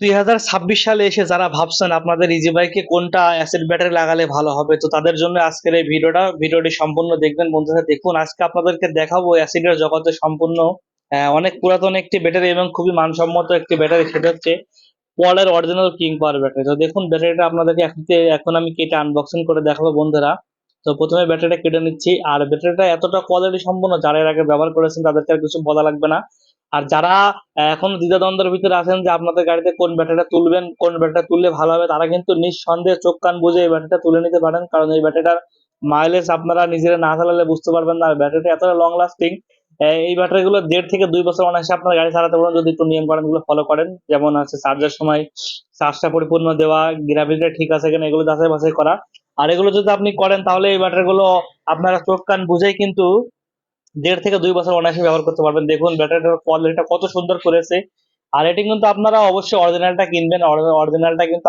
2026 সালে এসে যারা ভাবছেন আপনাদের ইজি বাইকে কোনটা অ্যাসিড ব্যাটারি লাগালে ভালো হবে, তো তাদের জন্য আজকের এই ভিডিওটি সম্পূর্ণ দেখবেন বন্ধুরা। দেখুন, আজকে আপনাদেরকে দেখাবো অ্যাসিডের জগতে সম্পূর্ণ অনেক পুরাতন একটি ব্যাটারি এবং খুবই মানসম্মত একটি ব্যাটারি, সেটা হচ্ছে পলের অরিজিনাল কিং পাওয়ার ব্যাটারি। তো দেখুন, ব্যাটারিটা আপনাদেরকে এখন আমি কেটে আনবক্সিং করে দেখাবো বন্ধুরা। তো প্রথমে ব্যাটারিটা কেটে নিচ্ছি। আর ব্যাটারিটা এতটা কোয়ালিটি সম্পন্ন, যারা এর আগে ব্যবহার করেছেন তাদেরকে আর কিছু বলা লাগবে না। আর যারা এখন দ্বিধাদ্বন্দ্বের ভিতরে আছেন যে আপনাদের গাড়িতে কোন ব্যাটারিটা তুলবেন, কোন ব্যাটারিটা তুললে ভালো হবে, তারা কিন্তু নিঃসন্দেহে চোখ কান বুঝে এই ব্যাটারিটা তুলে নিতে পারেন। কারণ এই ব্যাটারিটার মাইলেজ আপনারা নিজেরা না চালালে বুঝতে পারবেন না। আর ব্যাটারিটা এতটা লং লাস্টিং, এই ব্যাটারিগুলো 1.5 থেকে 2 বছর অনায়াসে আপনার গাড়ি চালাতে পারেন, যদি একটু নিয়ম কানুন গুলো ফলো করেন। যেমন আছে চার্জের সময় চার্জটা পরিপূর্ণ দেওয়া, গ্রাভিটিটা ঠিক আছে কিনা এগুলো যাচাই বাছাই করা। আর এগুলো যদি আপনি করেন তাহলে এই ব্যাটারিগুলো আপনারা চোখ কান বুঝেই কিন্তু 1.5 থেকে 2 বছর অনায়াসে ব্যবহার করতে পারবেন। দেখুন ব্যাটারিটার কোয়ালিটিটা কত সুন্দর করেছে। আর এটি কিন্তু আপনারা অবশ্যই অরিজিনালটা কিনবেন। অরিজিনালটা কিন্তু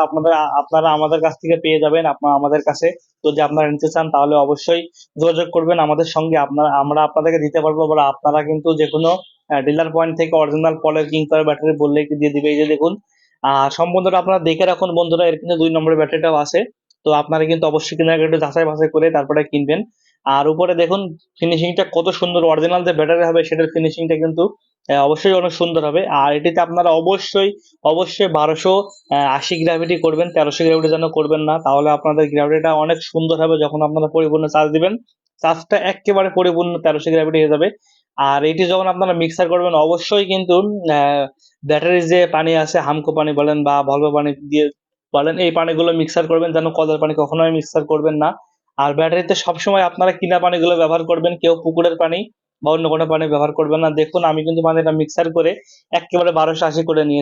আপনারা আমাদের কাছ থেকে পেয়ে যাবেন, আপনারা আমাদের কাছে যদি আপনারা নিতে চান তাহলে অবশ্যই যোগাযোগ করবেন আমাদের সঙ্গে। আমরা আপনাদেরকে দিতে পারবো, বা আপনারা কিন্তু যে কোনো ডিলার পয়েন্ট থেকে অরিজিনাল পলের কিং পাওয়ার ব্যাটারি বললেই দিয়ে দিবে। এই যে দেখুন, সম্বন্ধটা আপনারা দেখে রাখুন বন্ধুরা। এর কিন্তু 2 নম্বরের ব্যাটারিটাও আছে। তো আপনারা কিন্তু অবশ্যই কেনার আগে একটু যাচাই বাছাই করে তারপরে কিনবেন। আর উপরে দেখুন ফিনিশিংটা কত সুন্দর, অরিজিনাল যে ব্যাটারি হবে সেটার ফিনিশিংটা কিন্তু অবশ্যই অনেক সুন্দর হবে। আর এটিতে আপনারা অবশ্যই 1280 গ্র্যাভিটি করবেন, 1300 গ্র্যাভিটি যেন করবেন না, তাহলে আপনাদের গ্র্যাভিটিটা অনেক সুন্দর হবে। যখন আপনারা পরিপূর্ণ চার্জ দিবেন, চার্জটা একেবারে পরিপূর্ণ 1300 গ্র্যাভিটি হয়ে যাবে। আর এটি যখন আপনারা মিক্সার করবেন অবশ্যই কিন্তু ব্যাটারির যে পানি আছে, হামকো পানি বলেন বা ভলভো পানি দিয়ে বলেন, এই পানিগুলো মিক্সার করবেন, যেন কলের পানি কখনোই মিক্সার করবেন না। আর ব্যাটারিতে সবসময় আপনারা কিনা পানিগুলো ব্যবহার করবেন, কেউ পুকুরের পানি বা অন্য কোনো পানি ব্যবহার করবেন না। দেখুন আমি কিন্তু পানিটা মিক্সার করে একেবারে 1280 করে নিয়েছি।